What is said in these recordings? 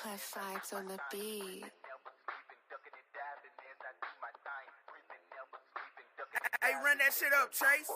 Plus vibes on the beat. Hey, run that shit up, Chase.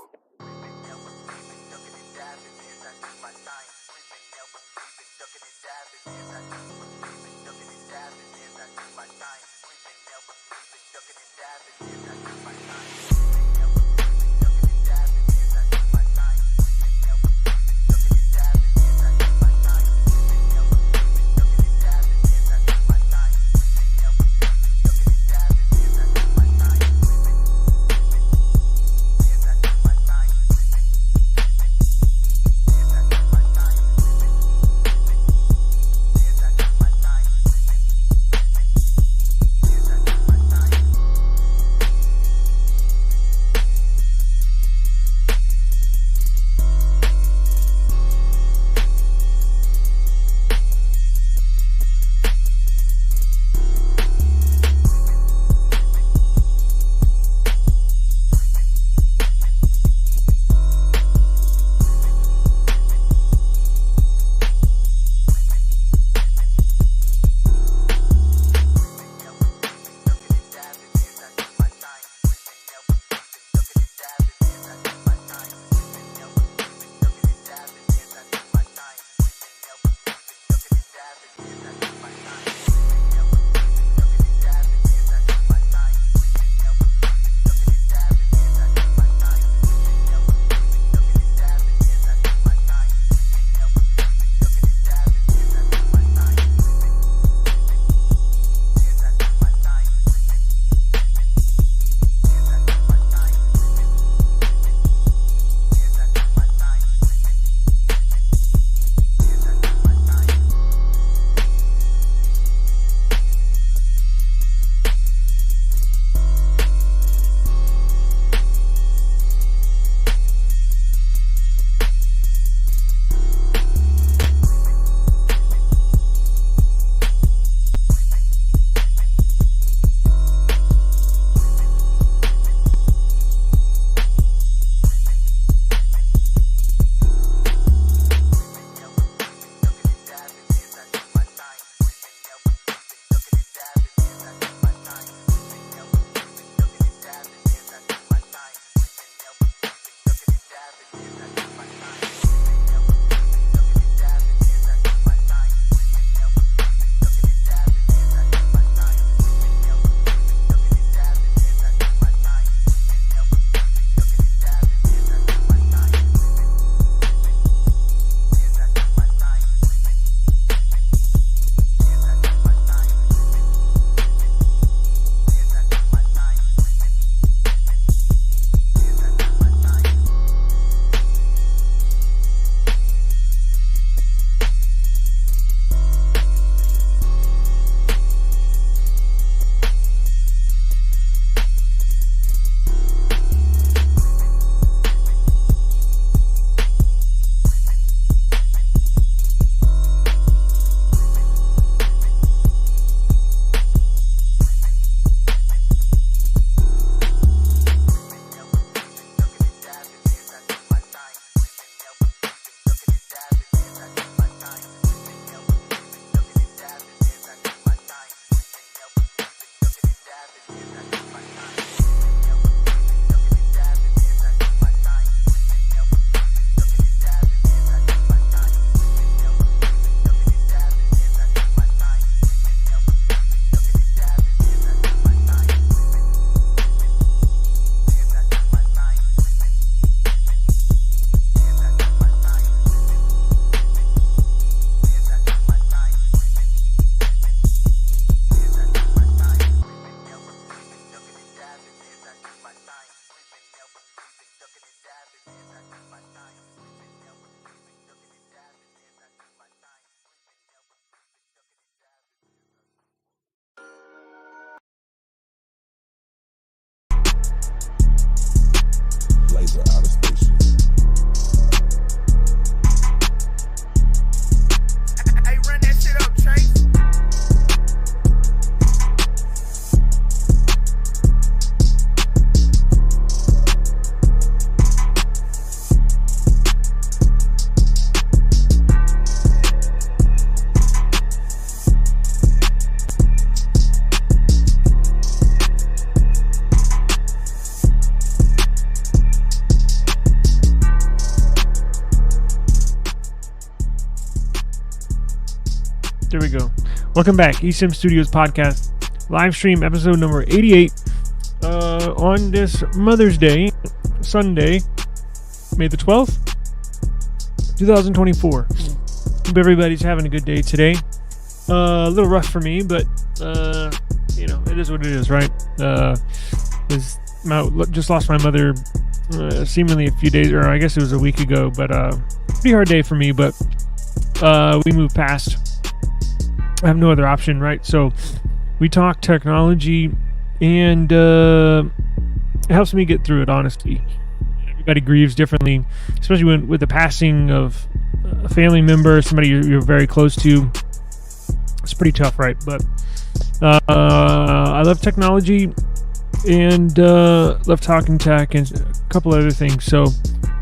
Welcome back, eSIM Studios podcast, live stream episode number 88. On this Mother's Day, Sunday, May the 12th, 2024. Hope everybody's having a good day today. A little rough for me, but it is what it is, right? Just lost my mother seemingly a few days, or I guess it was a week ago, but pretty hard day for me, but we moved past. I have no other option, right? So we talk technology, and it helps me get through it, honestly. Everybody grieves differently, especially with the passing of a family member, somebody you're very close to. It's pretty tough, right? But I love technology and love talking tech and a couple other things. So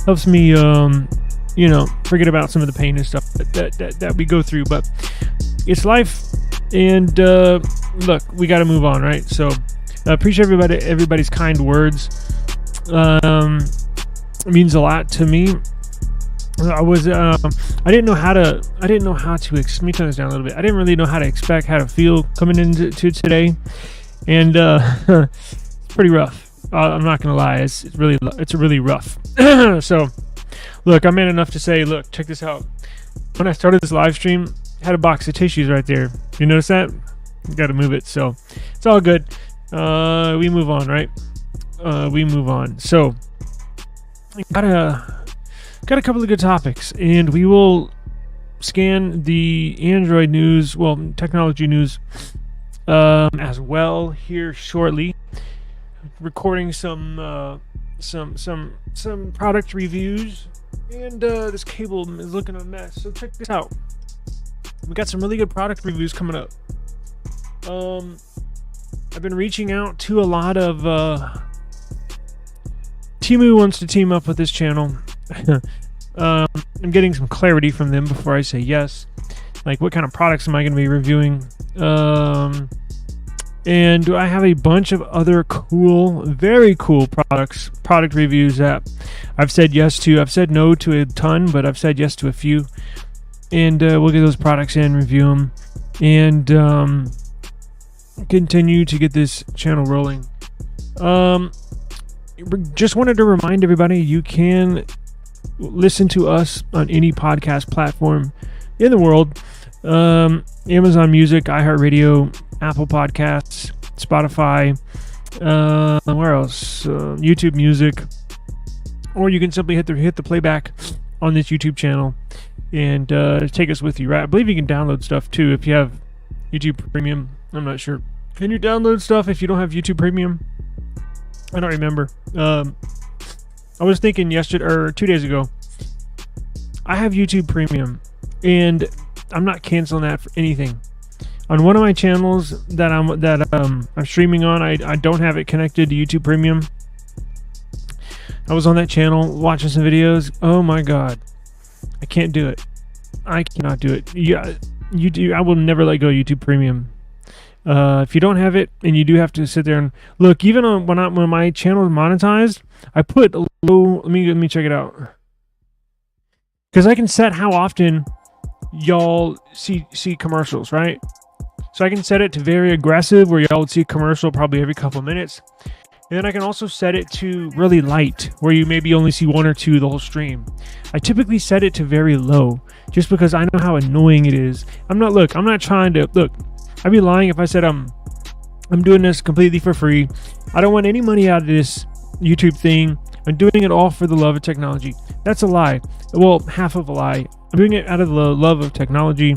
helps me, forget about some of the pain and stuff that we go through. But it's life, and look, we got to move on, right? So I appreciate everybody's kind words. It means a lot to me. I didn't know how to. Let me turn this down a little bit. I didn't really know how to feel coming into today, and it's pretty rough. I'm not gonna lie. It's really rough. So, look, I'm man enough to say, look, check this out. When I started this live stream, I had a box of tissues right there. You notice that? You got to move it. So it's all good. We move on, right? We move on. So got a couple of good topics, and we will scan the Android news, technology news, as well here shortly. Recording some product reviews, and this cable is looking a mess. So check this out. We got some really good product reviews coming up. I've been reaching out to a lot of Temu wants to team up with this channel. I'm getting some clarity from them before I say yes. Like, what kind of products am I going to be reviewing? And I have a bunch of other very cool product reviews that I've said yes to. I've said no to a ton, but I've said yes to a few. And we'll get those products in, review them, and continue to get this channel rolling. Just wanted to remind everybody, you can listen to us on any podcast platform in the world. Amazon Music, iHeartRadio, Apple Podcasts, Spotify, where else? YouTube Music. Or you can simply hit the playback on this YouTube channel and take us with you, right? I believe you can download stuff too if you have YouTube Premium. I'm not sure. Can you download stuff if you don't have YouTube Premium? I don't remember. I was thinking yesterday or 2 days ago. I have YouTube Premium, and I'm not canceling that for anything. On one of my channels that I'm streaming on, I don't have it connected to YouTube Premium. I was on that channel watching some videos. Oh my god, I can't do it. I cannot do it. Yeah, you do. I will never let go of YouTube Premium. If you don't have it, and you do have to sit there and look, even on when my channel is monetized, I put a low. Let me check it out, because I can set how often y'all see commercials, right? So I can set it to very aggressive, where y'all would see a commercial probably every couple minutes. And then I can also set it to really light, where you maybe only see one or two the whole stream. I typically set it to very low, just because I know how annoying it is. I'm not trying to look. I'd be lying if I said I'm doing this completely for free. I don't want any money out of this YouTube thing. I'm doing it all for the love of technology. That's a lie. Well, half of a lie. I'm doing it out of the love of technology.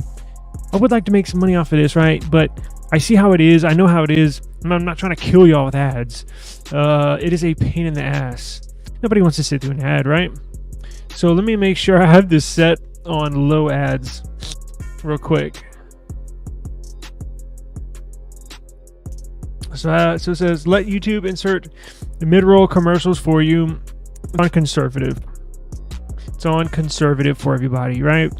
I would like to make some money off of this, right? But I see how it is. I know how it is. I'm not trying to kill y'all with ads. It is a pain in the ass. Nobody wants to sit through an ad, right? So let me make sure I have this set on low ads real quick. So it says, let YouTube insert the mid-roll commercials for you. It's on conservative. It's on conservative for everybody, right?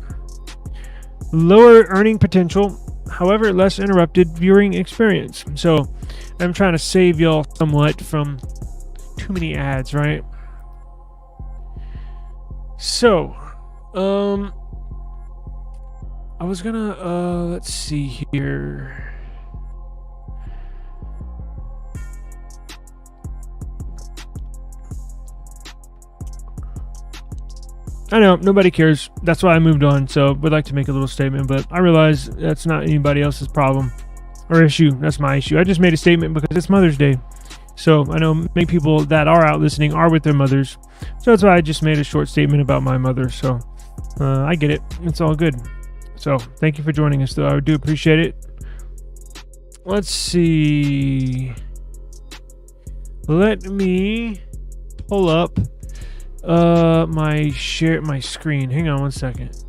Lower earning potential, however, less interrupted viewing experience. So I'm trying to save y'all somewhat from too many ads, right? So, I was gonna, let's see here. I know, nobody cares. That's why I moved on. So would like to make a little statement, but I realize that's not anybody else's problem or issue. That's my issue. I just made a statement because it's Mother's Day. So I know many people that are out listening are with their mothers. So that's why I just made a short statement about my mother. So I get it. It's all good. So thank you for joining us, though. I do appreciate it. Let's see. Let me pull up my screen. Hang on one second.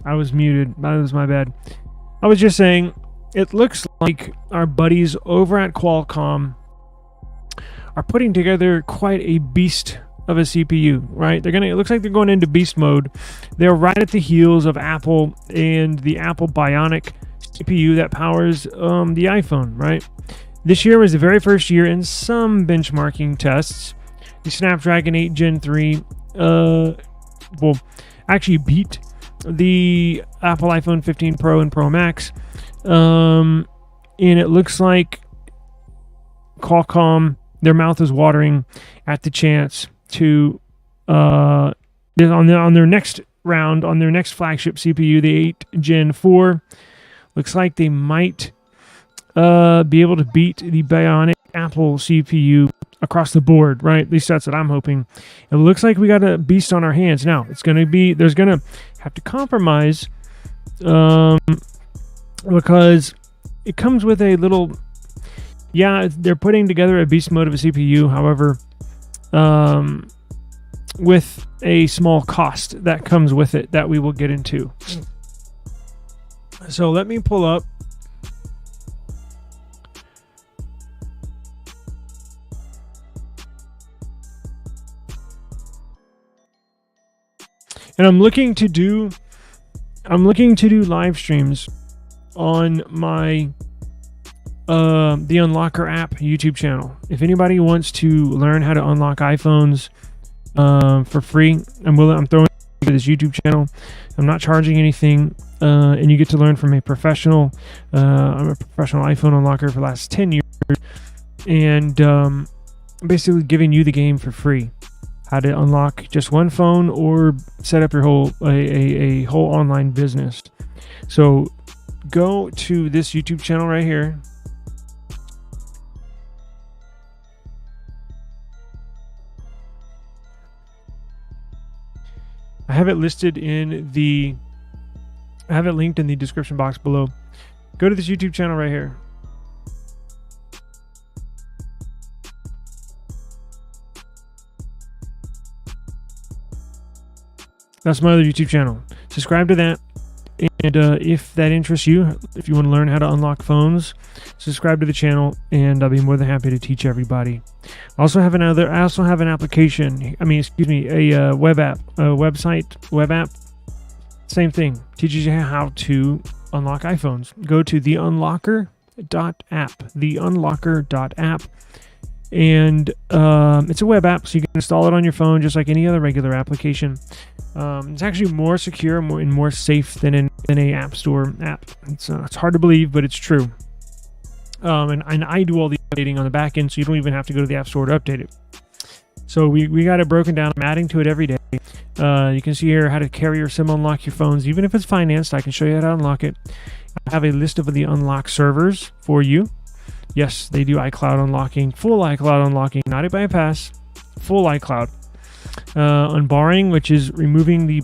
I was muted. That was my bad. I was just saying, it looks like our buddies over at Qualcomm are putting together quite a beast of a CPU, right? It looks like they're going into beast mode. They're right at the heels of Apple and the Apple Bionic CPU that powers the iPhone, right? This year was the very first year in some benchmarking tests. The Snapdragon 8 Gen 3 actually beat the Apple iPhone 15 Pro and Pro Max. And it looks like Qualcomm, their mouth is watering at the chance to, on their next round, on their next flagship CPU, the 8 Gen 4, looks like they might be able to beat the Bionic Apple CPU across the board, right? At least that's what I'm hoping. It looks like we got a beast on our hands. Now, there's going to have to compromise because it comes with a little, they're putting together a beast mode of a CPU. However, with a small cost that comes with it that we will get into. So let me pull up and I'm looking to do live streams on my the Unlocker app YouTube channel. If anybody wants to learn how to unlock iPhones for free, I'm throwing to this YouTube channel. I'm not charging anything, and you get to learn from a professional. I'm a professional iPhone unlocker for the last 10 years, and basically giving you the game for free. How to unlock just one phone or set up your whole a whole online business. So go to this YouTube channel right here. I have it linked in the description box below. Go to this YouTube channel right here. That's my other YouTube channel. Subscribe to that. And if that interests you, if you want to learn how to unlock phones, subscribe to the channel, and I'll be more than happy to teach everybody. I also have an application. A web app, web app Same thing. Teaches you how to unlock iPhones. Go to theunlocker.app. Theunlocker.app. And it's a web app, so you can install it on your phone just like any other regular application. It's actually more secure and more safe than a App Store app. It's hard to believe, but it's true. And I do all the updating on the back end, so you don't even have to go to the App Store to update it. So we got it broken down. I'm adding to it every day. You can see here how to carrier SIM unlock your phones. Even if it's financed, I can show you how to unlock it. I have a list of the unlock servers for you. Yes, they do iCloud unlocking, full iCloud unlocking, not a bypass, full iCloud. Unbarring, which is removing the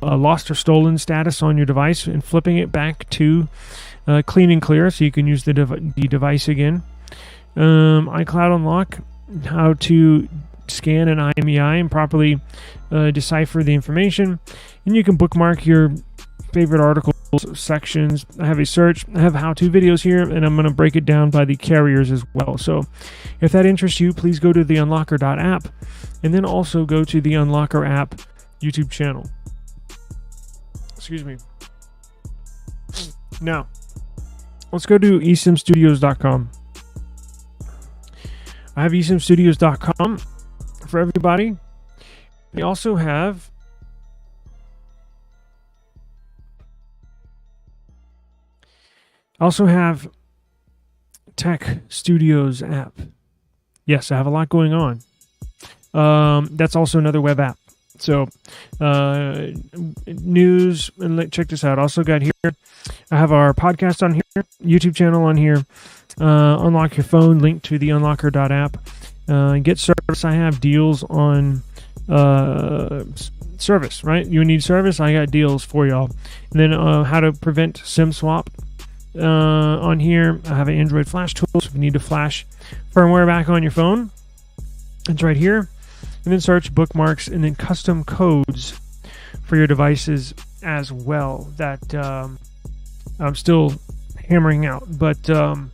lost or stolen status on your device and flipping it back to clean and clear, so you can use the device again. iCloud unlock, how to scan an imei and properly decipher the information, and you can bookmark your favorite articles, sections. I have a search. I have how-to videos here, and I'm going to break it down by the carriers as well. So if that interests you, please go to the unlocker.app, and then also go to the Unlocker app YouTube channel. Excuse me. Now, let's go to esimstudios.com. I have esimstudios.com for everybody. We also have Tech Studios app. Yes, I have a lot going on. That's also another web app. So news, and check this out. Also got here, I have our podcast on here, YouTube channel on here. Unlock your phone, link to the unlocker.app. Get service. I have deals on service, right? You need service, I got deals for y'all. And then how to prevent SIM swap. On here, I have an Android flash tool, so if you need to flash firmware back on your phone, it's right here. And then search bookmarks and then custom codes for your devices as well that I'm still hammering out. But so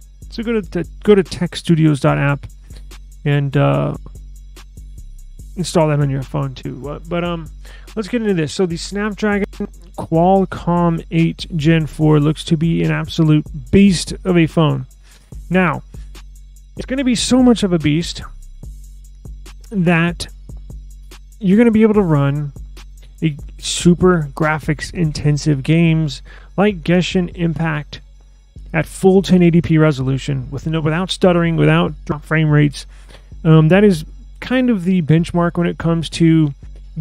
go to techstudios.app and install that on your phone too. But let's get into this. So the Snapdragon Qualcomm 8 Gen 4 looks to be an absolute beast of a phone. Now, it's going to be so much of a beast that you're going to be able to run a super graphics intensive games like Genshin Impact at full 1080p resolution without stuttering, without drop frame rates. That is kind of the benchmark when it comes to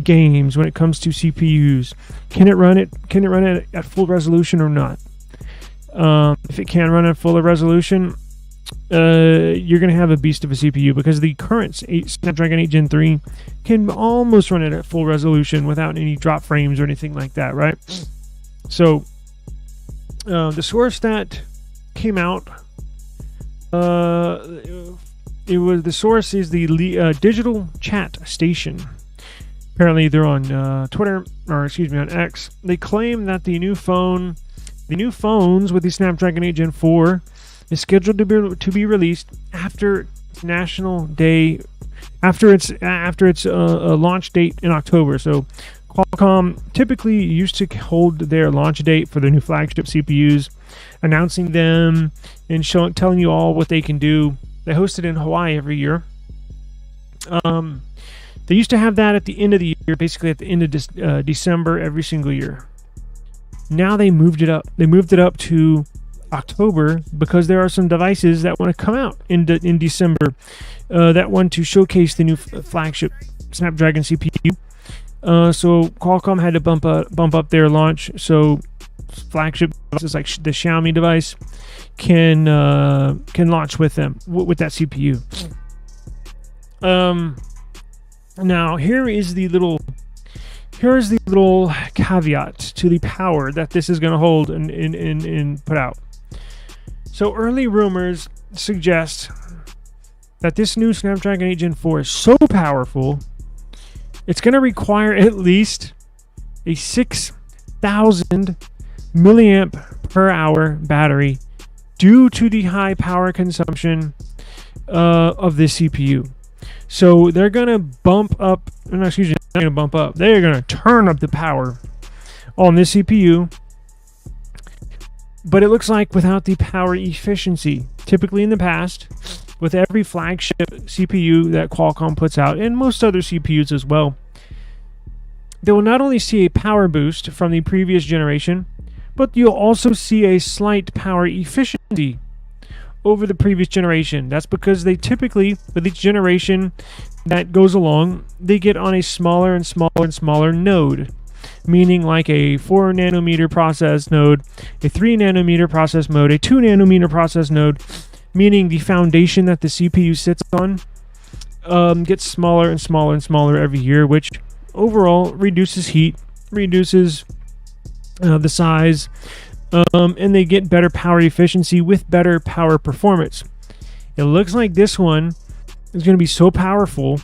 games, when it comes to CPUs. Can it run it at full resolution or not? If it can run at full resolution, you're going to have a beast of a CPU, because the current Snapdragon 8 Gen 3 can almost run it at full resolution without any drop frames or anything like that, right? So the source that came out, the source is the Digital Chat Station. Apparently they're on on X. They claim that the new phones with the Snapdragon 8 Gen 4 is scheduled to be released after National Day, after its launch date in October. So Qualcomm typically used to hold their launch date for their new flagship CPUs, announcing them and telling you all what they can do. They host it in Hawaii every year. They used to have that at the end of the year, basically at the end of December every single year. Now they moved it up. They moved it up to October because there are some devices that want to come out in December that want to showcase the new flagship Snapdragon CPU. So Qualcomm had to bump up their launch, so flagship devices like the Xiaomi device can launch with them with that CPU. Now here's the little caveat to the power that this is going to hold and put out. So early rumors suggest that this new Snapdragon 8 Gen 4 is so powerful, it's going to require at least a 6,000 milliamp per hour battery due to the high power consumption of this CPU. So they're going to they're going to turn up the power on this CPU, but it looks like without the power efficiency. Typically in the past, with every flagship CPU that Qualcomm puts out, and most other CPUs as well, they will not only see a power boost from the previous generation, but you'll also see a slight power efficiency over the previous generation. That's because they typically, with each generation that goes along, they get on a smaller and smaller and smaller node, meaning like a 4 nanometer process node, a 3 nanometer process node, a 2 nanometer process node, meaning the foundation that the CPU sits on gets smaller and smaller and smaller every year, which overall reduces heat, reduces the size, and they get better power efficiency with better power performance. It looks like this one is going to be so powerful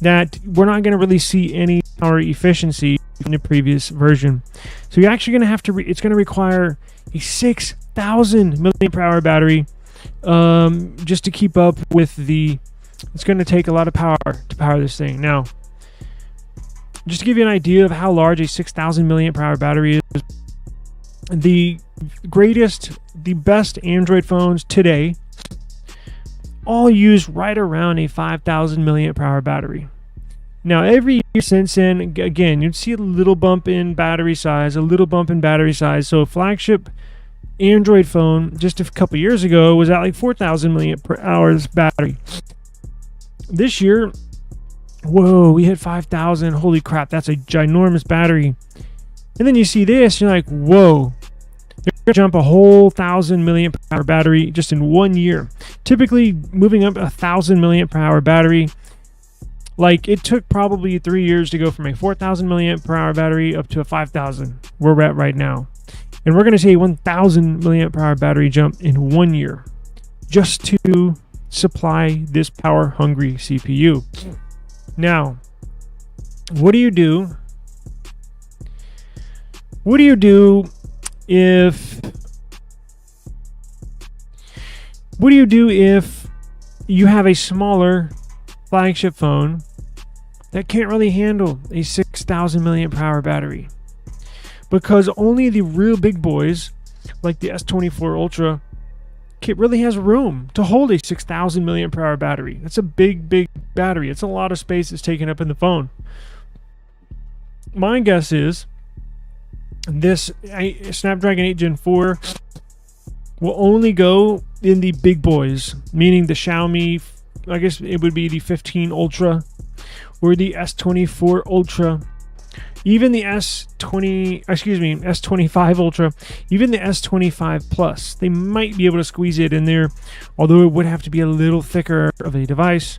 that we're not going to really see any power efficiency in the previous version. So you're actually going to have to, it's going to require a 6,000 milliamp hour battery just to keep up with the, it's going to take a lot of power to power this thing. Now, just to give you an idea of how large a 6,000 milliamp hour battery is, the best Android phones today all use right around a 5,000 milliamp hour battery. Now, every year since then, again, you'd see a little bump in battery size, So a flagship Android phone just a couple years ago was at like 4,000 milliamp hours battery. This year, whoa, we hit 5,000. Holy crap, that's a ginormous battery. And then you see this, you're like, whoa, they're going to jump a whole 1,000 milliamp hour battery just in 1 year. Typically, moving up 1,000 milliamp hour battery, like it took probably 3 years to go from a 4,000 milliamp hour battery up to a 5,000, where we're at right now. And we're going to see a 1,000 milliamp hour battery jump in 1 year just to supply this power hungry CPU. Now, what do you do? What do you do if you have a smaller flagship phone that can't really handle a 6,000 milliamp hour battery? Because only the real big boys, like the S24 Ultra, really has room to hold a 6,000 milliamp hour battery. That's a big battery. It's a lot of space that's taken up in the phone. My guess is this Snapdragon 8 Gen 4 will only go in the big boys, meaning the Xiaomi, I guess it would be the 15 Ultra or the S24 Ultra, even the S25 Ultra, even the S25 Plus. They might be able to squeeze it in there, although it would have to be a little thicker of a device.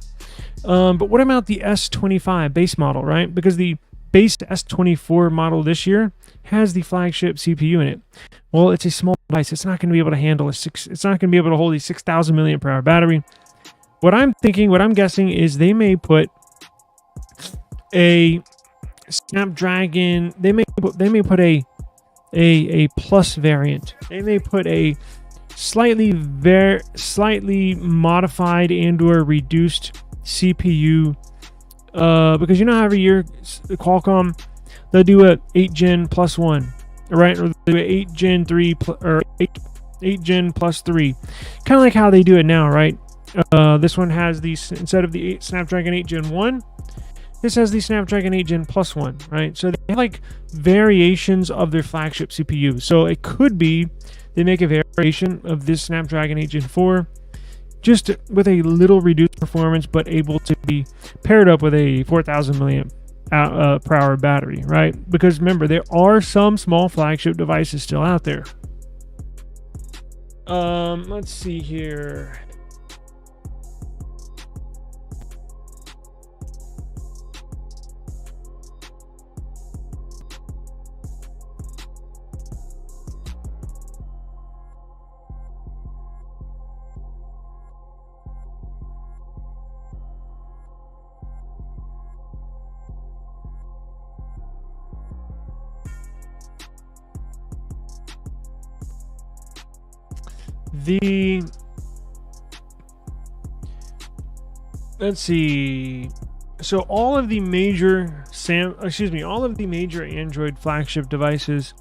But what about the S25 base model, right? Because the base S24 model this year has the flagship CPU in it. Well, it's a small device. It's not going to be able to handle it's not going to be able to hold a 6,000 milliamp hour battery. What I'm guessing is they may put a Snapdragon, they may put a plus variant. They may put a slightly modified and or reduced CPU, because you know how every year Qualcomm, they'll do a 8 Gen plus 1, right? Or they'll do a 8 Gen 3 or 8 Gen plus 3. Kind of like how they do it now, right? This one has these, instead of the Snapdragon 8 Gen 1, this has the Snapdragon 8 Gen plus 1, right? So they have like variations of their flagship CPU. So it could be they make a variation of this Snapdragon 8 Gen 4 just with a little reduced performance, but able to be paired up with a 4,000 milliamp per hour battery, right? Because remember, there are some small flagship devices still out there. Let's see here. Let's see. So all of the major all of the major Android flagship devices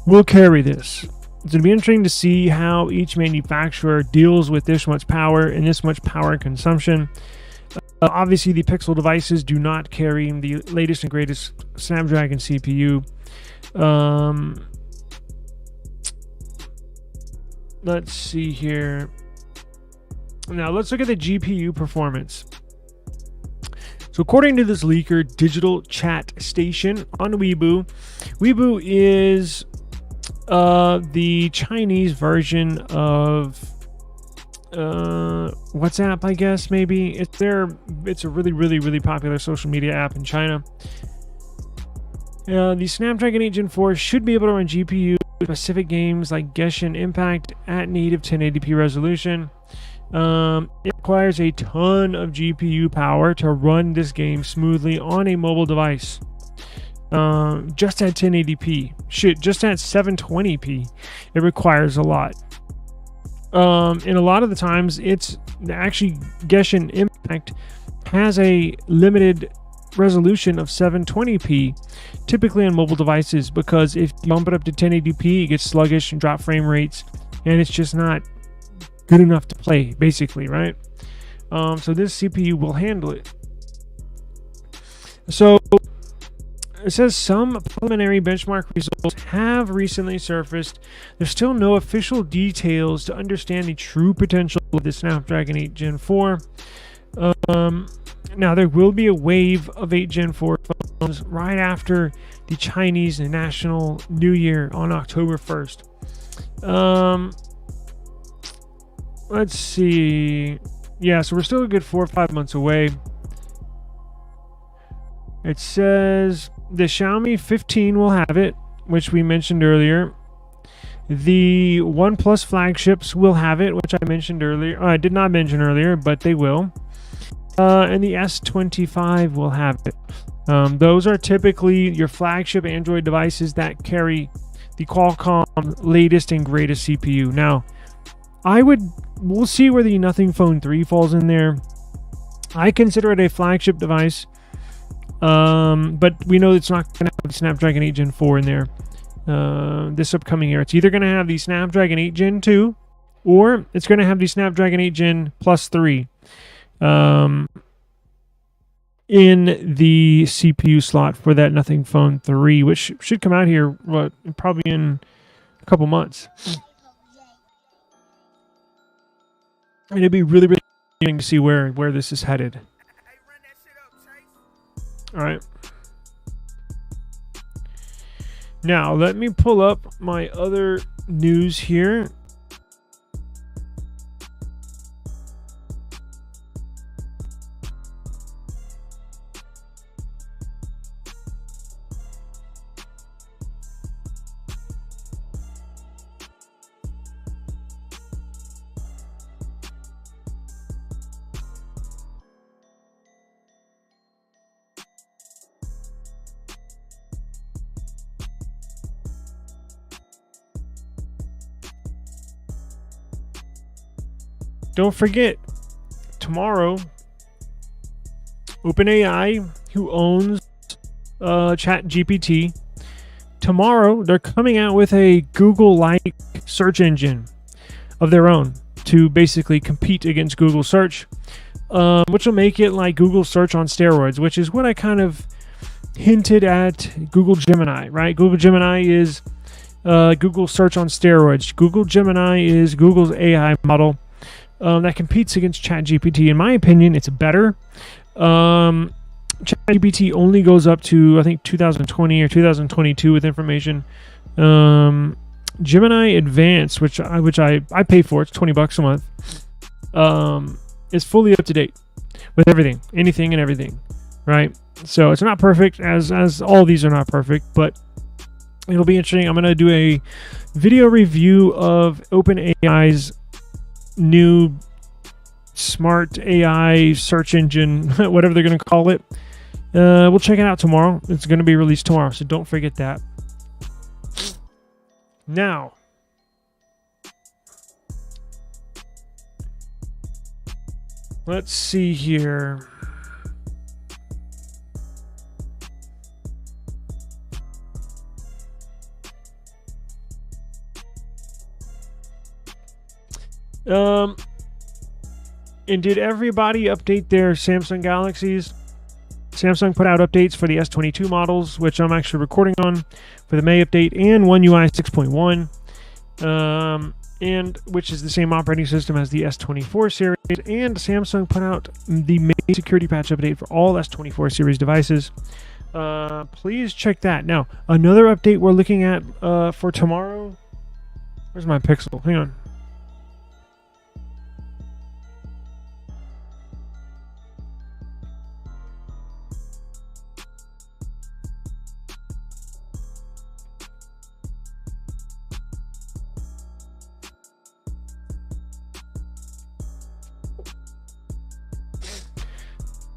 will carry this. It's going to be interesting to see how each manufacturer deals with this much power and this much power consumption. Obviously, the Pixel devices do not carry the latest and greatest Snapdragon CPU. Let's see here. Now, let's look at the GPU performance. So according to this leaker, Digital Chat Station on Weibo, Weibo is the Chinese version of WhatsApp, I guess. Maybe it's a really popular social media app in China. The Snapdragon 8 Gen 4 should be able to run GPU specific games like Genshin Impact at native 1080p resolution. It requires a ton of GPU power to run this game smoothly on a mobile device. Just at 1080p, just at 720p, it requires a lot. And a lot of the times, it's actually Genshin Impact has a limited resolution of 720p, typically on mobile devices, because if you bump it up to 1080p, it gets sluggish and drop frame rates, and it's just not good enough to play, basically, right? So this CPU will handle it. So it says some preliminary benchmark results have recently surfaced. There's still no official details to understand the true potential of the Snapdragon 8 Gen 4. Now, there will be a wave of 8 Gen 4 phones right after the Chinese National New Year on October 1st. Let's see. Yeah, so we're still a good 4 or 5 months away. It says the Xiaomi 15 will have it, which we mentioned earlier. The OnePlus flagships will have it, which I mentioned earlier. I did not mention earlier, but they will. And the S25 will have it. Those are typically your flagship Android devices that carry the Qualcomm latest and greatest CPU. Now, we'll see where the Nothing Phone 3 falls in there. I consider it a flagship device, but we know it's not going to have the Snapdragon 8 Gen 4 in there this upcoming year. It's either going to have the Snapdragon 8 Gen 2 or it's going to have the Snapdragon 8 Gen plus 3 in the CPU slot for that Nothing Phone 3, which should come out here probably in a couple months. And it'd be really interesting to see where this is headed. All right. Now, let me pull up my other news here. Don't forget, tomorrow, OpenAI, who owns ChatGPT, tomorrow they're coming out with a Google-like search engine of their own to basically compete against Google search, which will make it like Google search on steroids, which is what I kind of hinted at Google Gemini, right? Google Gemini is Google search on steroids. Google Gemini is Google's AI model that competes against ChatGPT. In my opinion, it's better. ChatGPT only goes up to, I think, 2020 or 2022 with information. Gemini Advanced, which I pay for, it's $20 a month, is fully up to date with everything, anything and everything, right? So it's not perfect, as all these are not perfect, but it'll be interesting. I'm going to do a video review of OpenAI's new smart AI search engine, whatever they're going to call it. We'll check it out tomorrow. It's going to be released tomorrow, so don't forget that. Now, let's see here. And did everybody update their Samsung Galaxies? Samsung put out updates for the S22 models, which I'm actually recording on for the May update, and One UI 6.1, and which is the same operating system as the S24 series. And Samsung put out the May security patch update for all S24 series devices. Please check that. Now, another update we're looking at for tomorrow. Where's my Pixel? Hang on.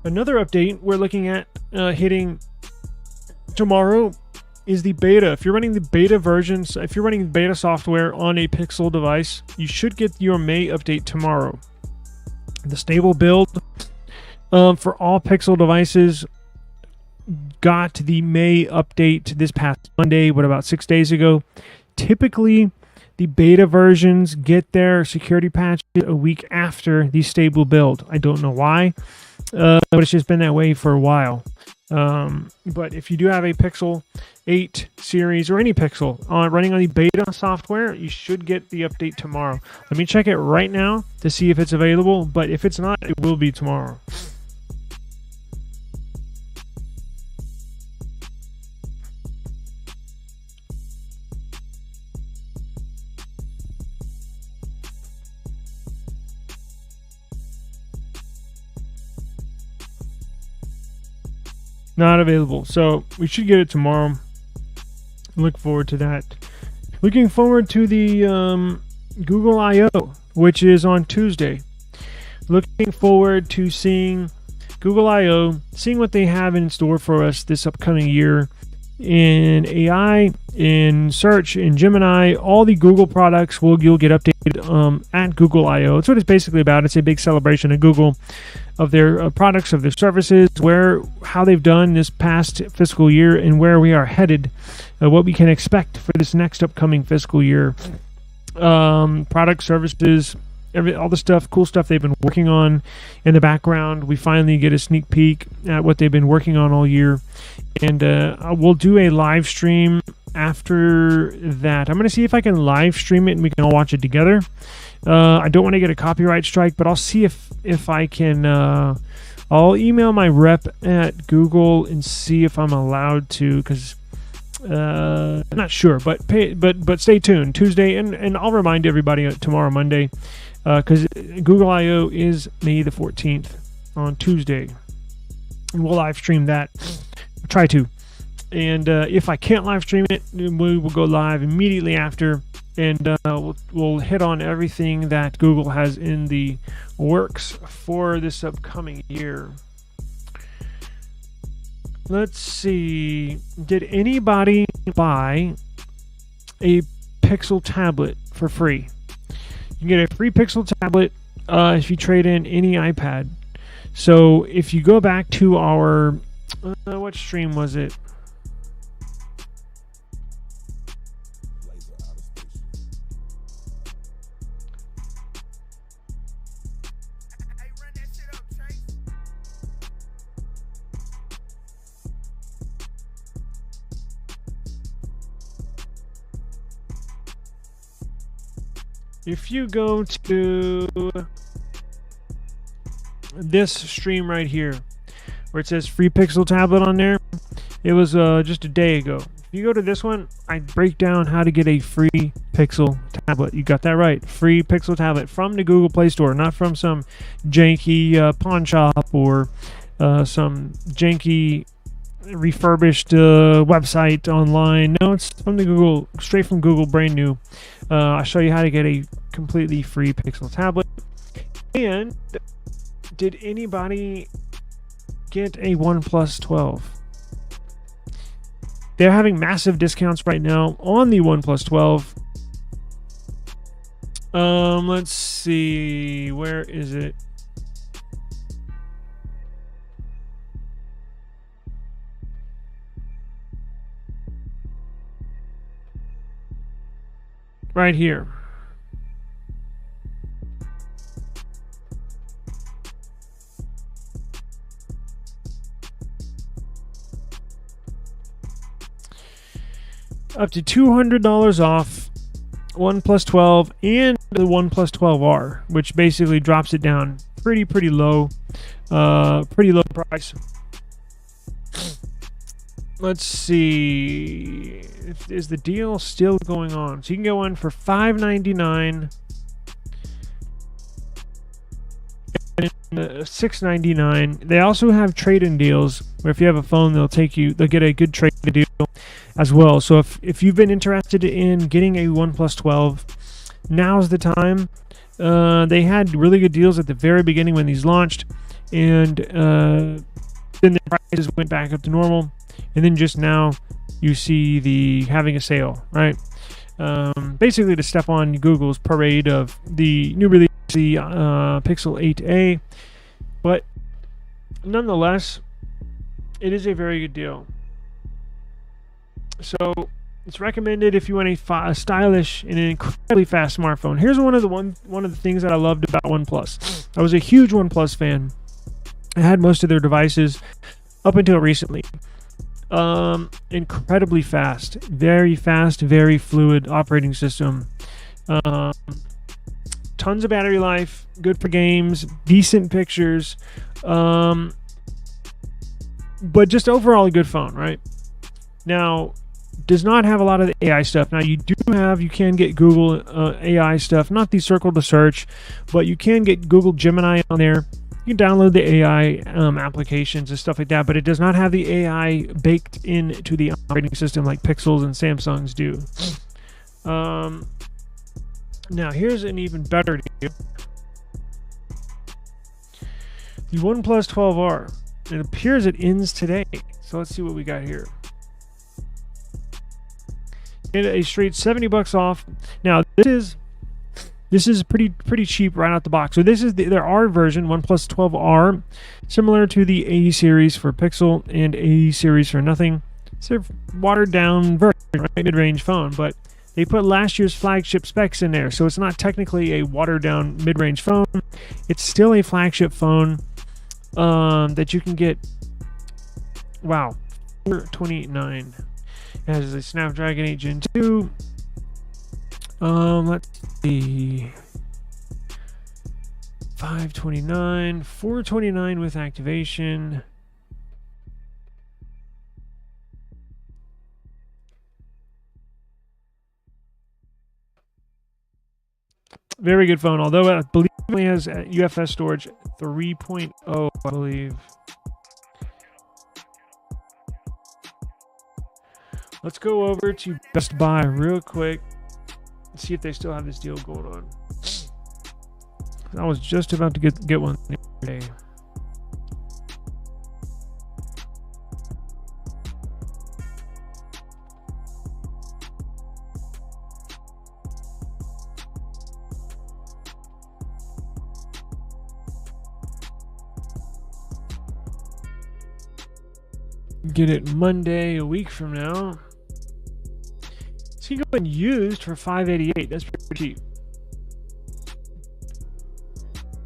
Another update we're looking at hitting tomorrow is the beta. If you're running the beta versions, if you're running beta software on a Pixel device, you should get your May update tomorrow. The stable build for all Pixel devices got the May update this past Monday, about 6 days ago. Typically, the beta versions get their security patch a week after the stable build. I don't know why, but it's just been that way for a while. But if you do have a Pixel 8 series or any Pixel running on the beta software, you should get the update tomorrow. Let me check it right now to see if it's available, but if it's not, it will be tomorrow. Not available, so we should get it tomorrow. Look forward to that. Looking forward to the Google I/O, which is on Tuesday. Looking forward to seeing Google I/O, seeing what they have in store for us this upcoming year in AI, in search, in Gemini. All the Google products you'll get updated at Google I/O. That's what it's basically about. It's a big celebration of Google, of their products, of their services, how they've done this past fiscal year, and where we are headed, what we can expect for this next upcoming fiscal year. Product, services, all the stuff, cool stuff they've been working on in the background. We finally get a sneak peek at what they've been working on all year, and we'll do a live stream after that. I'm going to see if I can live stream it and we can all watch it together. I don't want to get a copyright strike, but I'll see if I can. I'll email my rep at Google and see if I'm allowed to, because I'm not sure. But stay tuned Tuesday, and I'll remind everybody tomorrow, Monday, because Google I/O is May the 14th on Tuesday, and we'll live stream that. Try to, and if I can't live stream it, we will go live immediately after. And we'll hit on everything that Google has in the works for this upcoming year. Let's see. Did anybody buy a Pixel tablet for free? You can get a free Pixel tablet if you trade in any iPad. So if you go back to our... what stream was it? If you go to this stream right here, where it says free Pixel tablet on there, it was just a day ago. If you go to this one, I break down how to get a free Pixel tablet. You got that right. Free Pixel tablet from the Google Play Store, not from some janky pawn shop or some janky refurbished website online. No, it's from the Google, straight from Google, brand new. I'll show you how to get a completely free Pixel tablet. And did anybody get a OnePlus 12? They're having massive discounts right now on the OnePlus 12. Let's see, where is it? Right here. up to $200 off OnePlus 12 and the OnePlus 12R, which basically drops it down pretty low, pretty low price. Let's see, is the deal still going on? So you can go in for $599 and $699. They also have trade-in deals where if you have a phone, they'll get a good trade-in deal as well. So if you've been interested in getting a OnePlus 12, now's the time. They had really good deals at the very beginning when these launched, and then the prices went back up to normal. And then just now, you see having a sale, right? Basically to step on Google's parade of the new release, the Pixel 8a. But nonetheless, it is a very good deal. So it's recommended if you want a stylish and an incredibly fast smartphone. Here's one of the things that I loved about OnePlus. I was a huge OnePlus fan. I had most of their devices up until recently. Incredibly fast, very fluid operating system. Tons of battery life, good for games, decent pictures, but just overall a good phone, right? Now, does not have a lot of the AI stuff. Now, you can get Google AI stuff, not the circle to search, but you can get Google Gemini on there. You can download the AI applications and stuff like that, but it does not have the AI baked into the operating system like Pixels and Samsungs do. Now, here's an even better deal. The OnePlus 12R. It appears it ends today. So let's see what we got here. Get a straight $70 off. Now, this is pretty cheap right out the box. So this is their R version, OnePlus 12R, similar to the A series for Pixel and A series for nothing. It's a watered down version, right? Mid-range phone, but they put last year's flagship specs in there, so it's not technically a watered down mid-range phone. It's still a flagship phone that you can get. Wow, $429. It has a Snapdragon 8 Gen 2. Let's see. $529, $429 with activation. Very good phone, although I believe it only has UFS storage 3.0, I believe. Let's go over to Best Buy real quick. See if they still have this deal going on. I was just about to get one the other day. Get it Monday, a week from now. So you can go and used for $588. That's pretty cheap.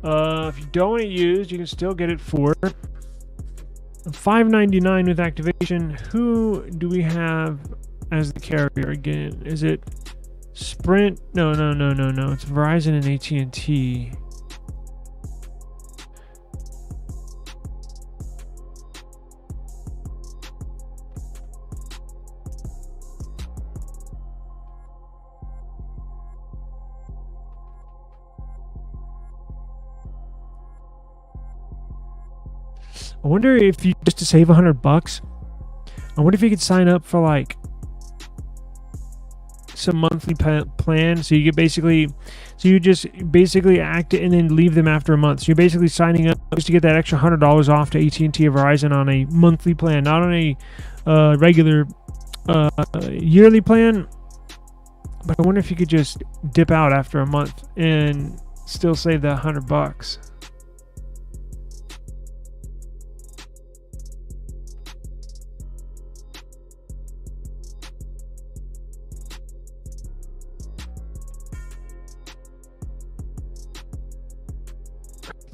If you don't want it used, you can still get it for $599 with activation. Who do we have as the carrier again? Is it Sprint? No. It's Verizon and AT&T. I wonder if you just to save $100. I wonder if you could sign up for like some monthly plan. So you just basically act it and then leave them after a month. So you're basically signing up just to get that extra $100 off to AT&T or Verizon on a monthly plan, not on a regular yearly plan. But I wonder if you could just dip out after a month and still save that $100.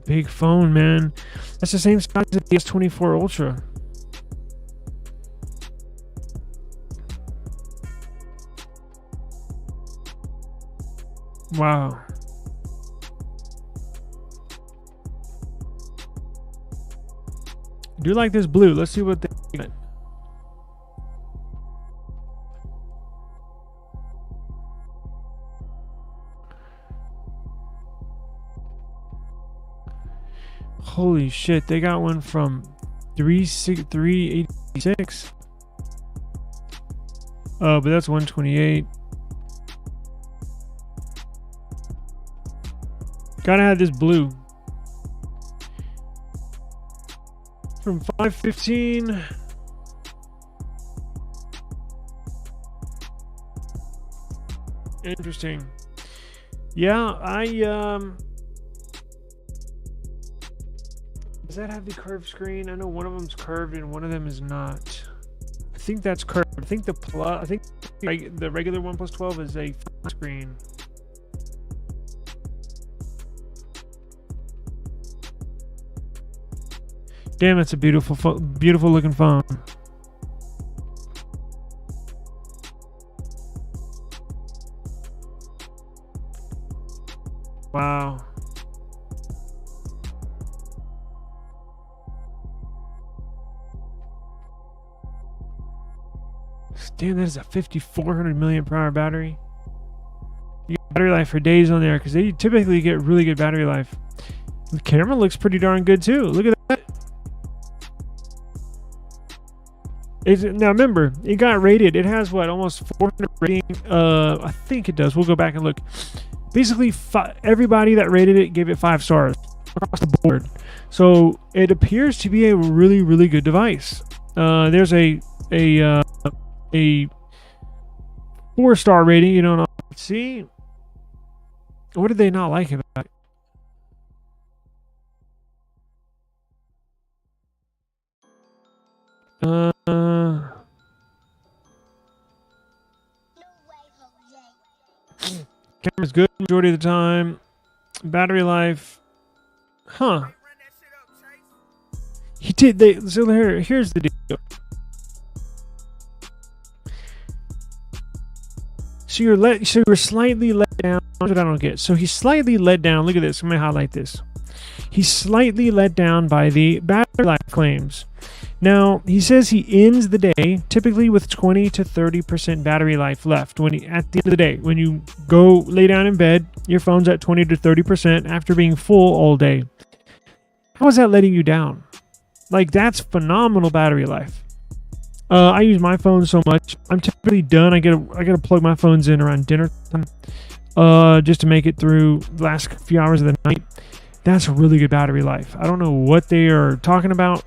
Big phone, man. That's the same size as the S24 Ultra. Wow. I do like this blue. Let's see what they got. Holy shit, they got one from 386. Oh, but that's 128. Gotta have this blue. From 515. Interesting. Yeah, does that have the curved screen? I know one of them's curved and one of them is not. I think that's curved. I think the regular OnePlus 12 is a flat screen. Damn, it's a beautiful, beautiful looking phone. Wow. Damn, that is a 5,400 milliamp hour battery. You get battery life for days on there because they typically get really good battery life. The camera looks pretty darn good too. Look at that. Now remember, it got rated. It has what, almost 400 rating. I think it does. We'll go back and look. Basically, everybody that rated it gave it 5 stars across the board. So it appears to be a really, really good device. There's a 4-star rating. You don't see. What did they not like about it? Camera's good majority of the time. Battery life, huh? He did. So here's the deal. So you're slightly let down. That's what I don't get. So he's slightly let down. Look at this. I'm gonna highlight this. He's slightly let down by the battery life claims. Now, he says he ends the day typically with 20 to 30% battery life left. At the end of the day, when you go lay down in bed, your phone's at 20 to 30% after being full all day. How is that letting you down? Like, that's phenomenal battery life. I use my phone so much. I'm typically done. I gotta plug my phones in around dinner time, just to make it through the last few hours of the night. That's a really good battery life. I don't know what they are talking about.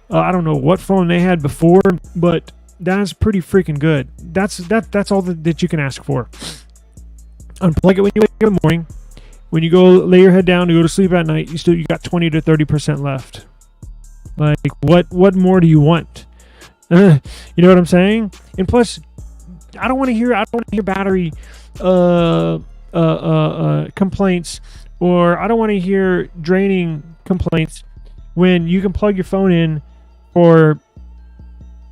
I don't know what phone they had before, but that's pretty freaking good. That's all that you can ask for. Unplug it when you wake up in the morning. When you go lay your head down to go to sleep at night, you got 20 to 30% left. Like, what more do you want? You know what I'm saying? And plus, I don't want to hear battery complaints, or I don't want to hear draining complaints when you can plug your phone in for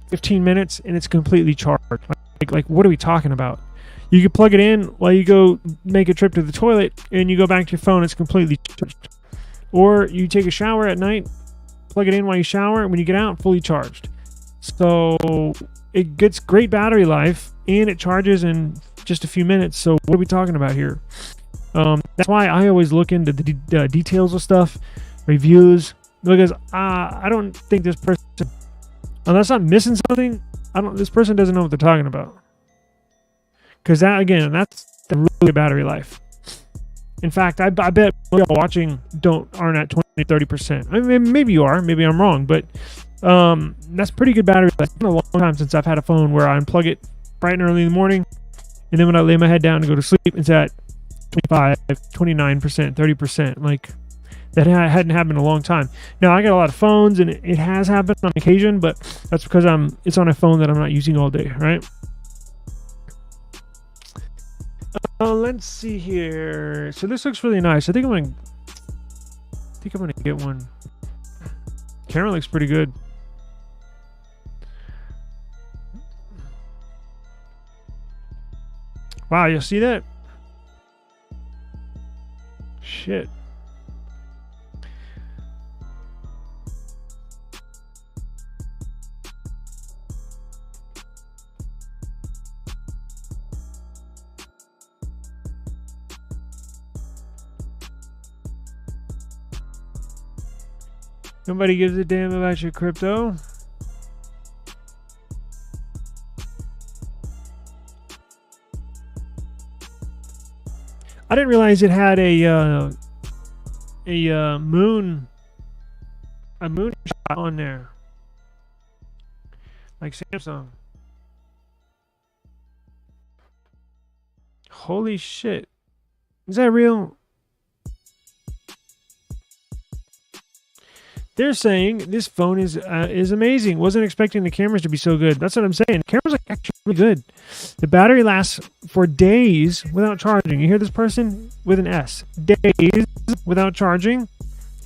15 minutes and it's completely charged. Like what are we talking about? You can plug it in while you go make a trip to the toilet and you go back to your phone, it's completely charged. Or you take a shower at night, plug it in while you shower, and when you get out, fully charged. So it gets great battery life and it charges in just a few minutes. So what are we talking about here? That's why I always look into the details of stuff, reviews, because I don't think this person, unless I'm missing something, this person doesn't know what they're talking about. Because that's the really good battery life. In fact, I bet y'all watching aren't at 20-30%. I mean, maybe you are, maybe I'm wrong, but that's pretty good battery life. It's been a long time since I've had a phone where I unplug it bright and early in the morning, and then when I lay my head down to go to sleep, it's at 25, 29%, 30%. Like, that hadn't happened in a long time. Now, I got a lot of phones, and it has happened on occasion, but that's because it's on a phone that I'm not using all day, right? Let's see here. So this looks really nice. I think I'm gonna get one. Camera looks pretty good. Wow, you see that? shit. Nobody gives a damn about your crypto. I didn't realize it had a moon shot on there, like Samsung. Holy shit! Is that real? They're saying this phone is amazing. Wasn't expecting the cameras to be so good. That's what I'm saying. The cameras are actually really good. The battery lasts for days without charging. You hear this person with an S? Days without charging,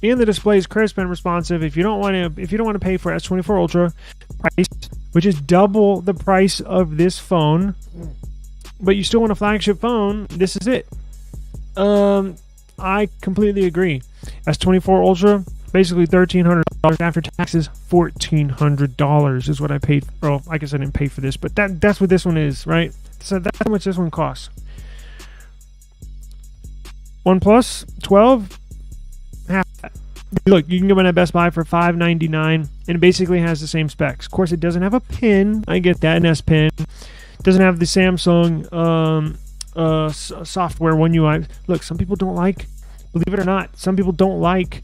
and the display is crisp and responsive. If you don't want to pay for S24 Ultra price, which is double the price of this phone, but you still want a flagship phone, this is it. I completely agree. S24 Ultra. Basically $1,300 after taxes. $1,400 is what I paid. Oh, I guess I didn't pay for this, but that's what this one is, right? So that's how much this one costs. OnePlus 12, half that. Look, you can get one at Best Buy for $599, and it basically has the same specs. Of course, it doesn't have a pin. I get that, an S Pen. Doesn't have the Samsung software One UI. Look, some people don't like. Believe it or not, some people don't like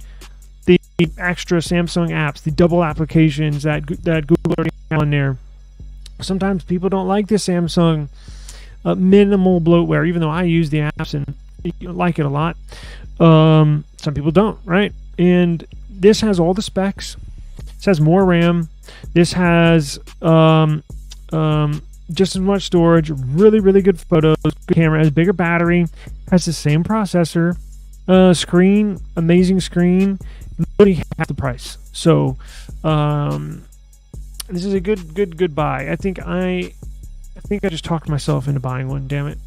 the extra Samsung apps, the double applications that Google already has on there. Sometimes people don't like the Samsung minimal bloatware, even though I use the apps and like it a lot. Some people don't, right? And this has all the specs. This has more RAM. This has just as much storage. Really, really good photos. Good camera. Has bigger battery. Has the same processor. Screen. Amazing screen. Literally half the price. So this is a good buy. I think I just talked myself into buying one. Damn it.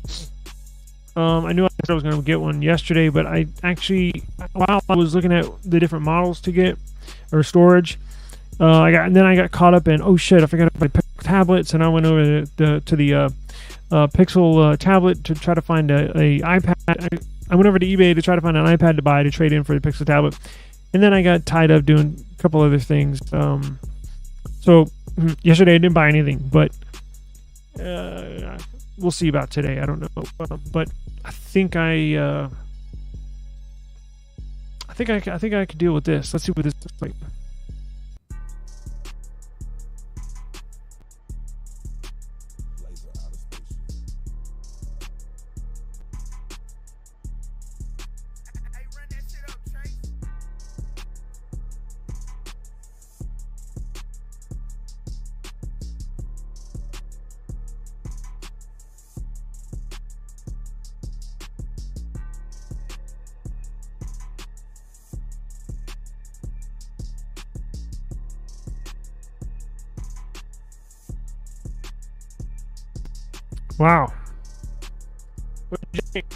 I knew I was going to get one yesterday, but I actually, while I was looking at the different models to get or storage, I got caught up in, oh shit, I forgot my tablets, and I went over to the Pixel tablet to try to find a iPad. I went over to eBay to try to find an iPad to buy to trade in for the Pixel tablet. And then I got tied up doing a couple other things. So yesterday I didn't buy anything, but we'll see about today. I don't know, but I think I could deal with this. Let's see what this looks like. Wow. What did you think?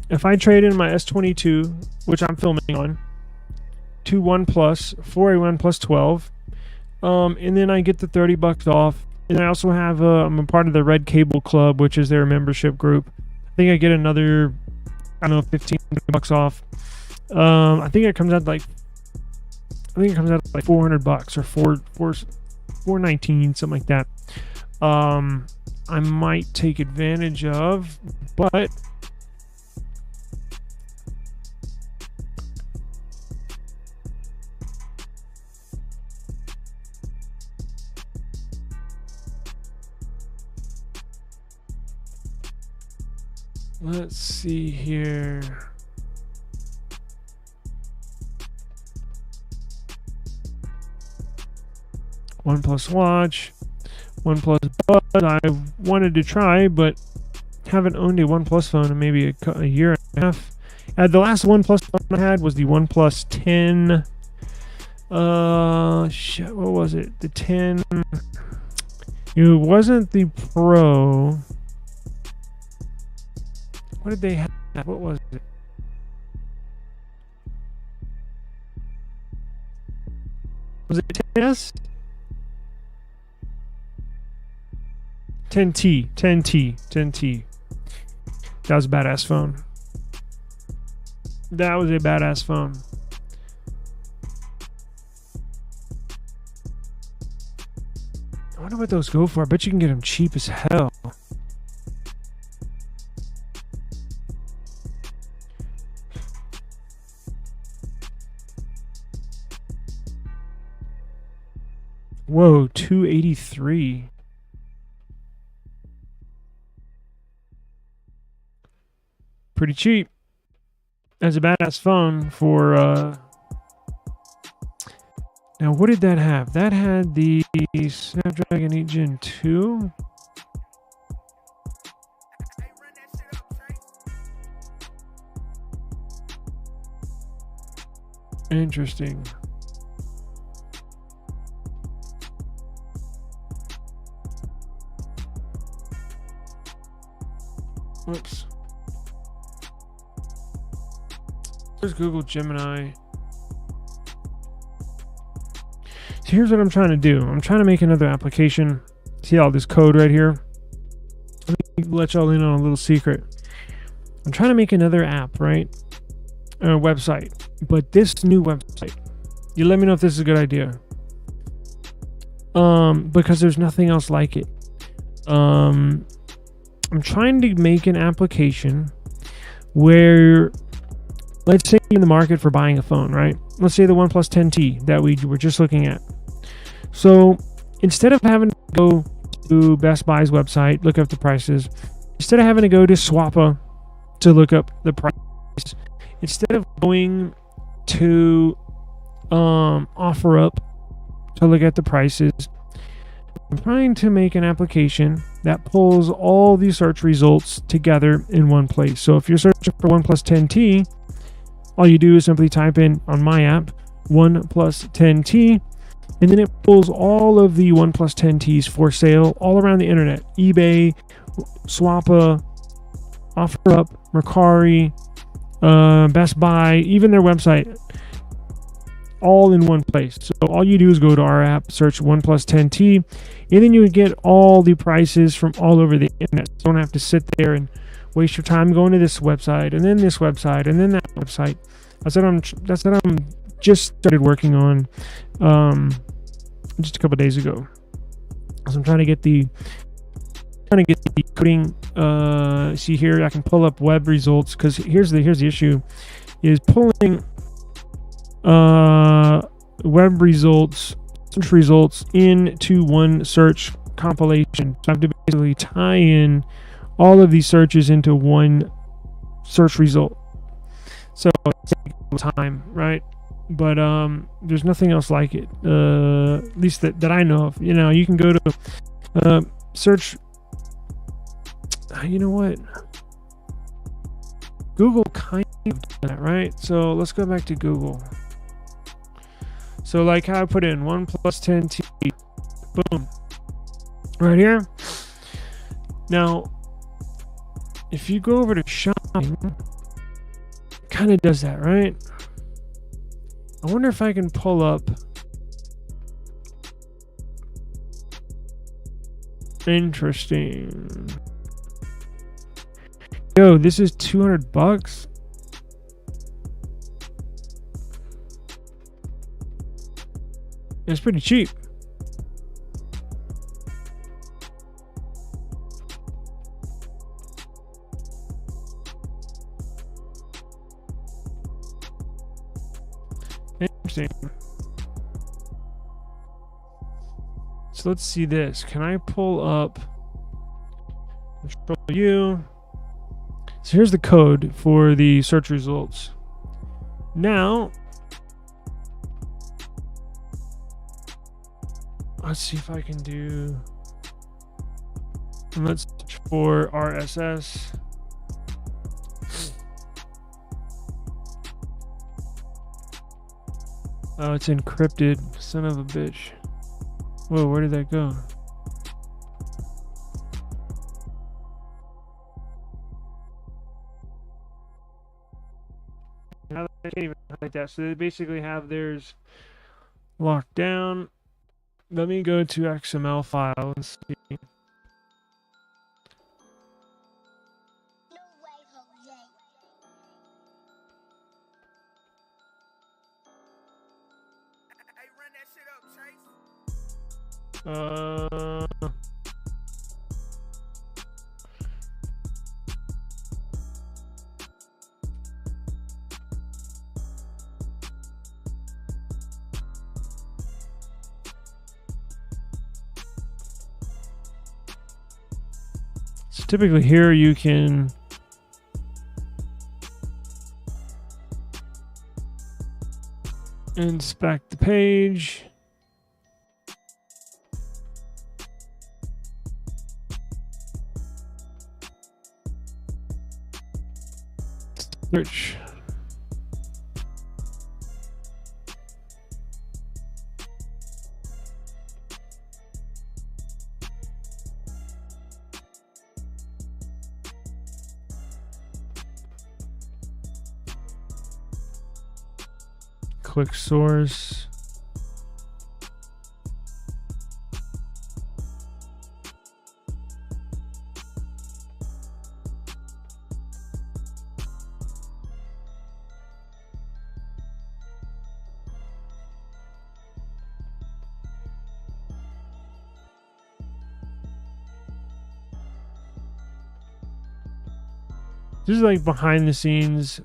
if I trade in my S22, which I'm filming on, to OnePlus for a OnePlus 12, and then I get the $30 off, and I also have I'm a part of the Red Cable Club, which is their membership group. I think I get another, I don't know, $15 off. I think it comes out like $400 or $419, something like that. I might take advantage of, but let's see here. OnePlus Watch, OnePlus Bud. I wanted to try, but haven't owned a OnePlus phone in maybe a year and a half. The last OnePlus phone I had was the OnePlus 10. What was it? The 10. It wasn't the Pro. What did they have? What was it? Was it 10S? 10T. That was a badass phone. That was a badass phone. I wonder what those go for. I bet you can get them cheap as hell. Whoa, $283. Pretty cheap. That's a badass phone for now what did that have? That had the Snapdragon 8 Gen 2. Interesting. Whoops. There's Google Gemini. So here's what I'm trying to do. I'm trying to make another application. See all this code right here? Let me let y'all in on a little secret. I'm trying to make another app, right? A website. But this new website, you let me know if this is a good idea. Because there's nothing else like it. I'm trying to make an application where, let's say you're in the market for buying a phone, right? Let's say the OnePlus 10T that we were just looking at. So instead of having to go to Best Buy's website, look up the prices, instead of having to go to Swappa to look up the price, instead of going to OfferUp to look at the prices, I'm trying to make an application that pulls all these search results together in one place. So if you're searching for OnePlus 10T, all you do is simply type in on my app OnePlus 10T, and then it pulls all of the OnePlus 10Ts for sale all around the internet. eBay, Swappa, OfferUp, Mercari, Best Buy, even their website, all in one place. So all you do is go to our app, search OnePlus 10T, and then you would get all the prices from all over the internet. You don't have to sit there and waste your time going to this website and then this website and then that website. That's what I'm just started working on just a couple days ago. So I'm trying to get the coding. See here, I can pull up web results, because here's the issue is pulling web results, search results into one search compilation. So I have to basically tie in all of these searches into one search result. So it's taking time, right? But there's nothing else like it, at least that I know of. You know, you can go to search. You know what? Google kind of does that, right? So let's go back to Google. So like how I put in OnePlus 10T, boom, right here. Now, if you go over to shopping, kind of does that, right? I wonder if I can pull up. Interesting. Yo, this is $200. It's pretty cheap. Interesting. So let's see this. Can I pull up Control U? So here's the code for the search results. Now, let's see if I can do. And let's search for RSS. Oh, it's encrypted. Son of a bitch. Whoa, where did that go? I can't even hide that. So they basically have theirs locked down. Let me go to XML file and see. So typically here you can inspect the page. Search. Click source. This is like behind the scenes.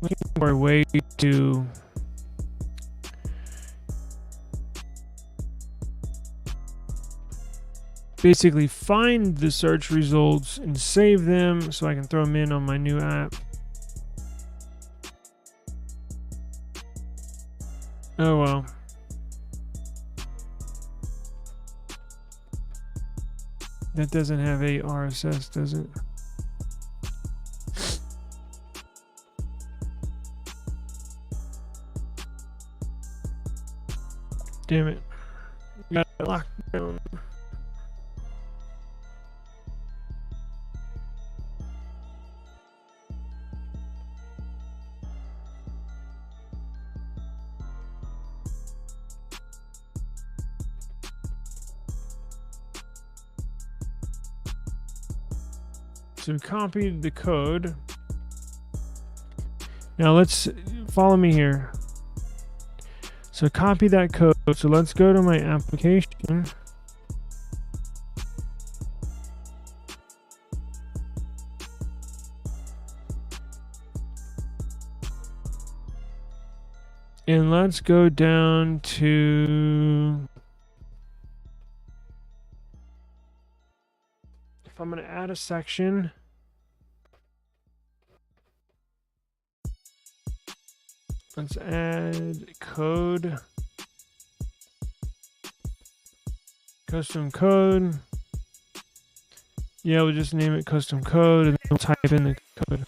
Looking for a way to basically find the search results and save them so I can throw them in on my new app. Oh well. That doesn't have a RSS, does it? Damn it. Got it locked down. So we copied the code. Now let's follow me here. So copy that code. So let's go to my application. And let's go down to, if I'm going to add a section, Let's add code. Custom code. Yeah, we'll just name it custom code and then we'll type in the code.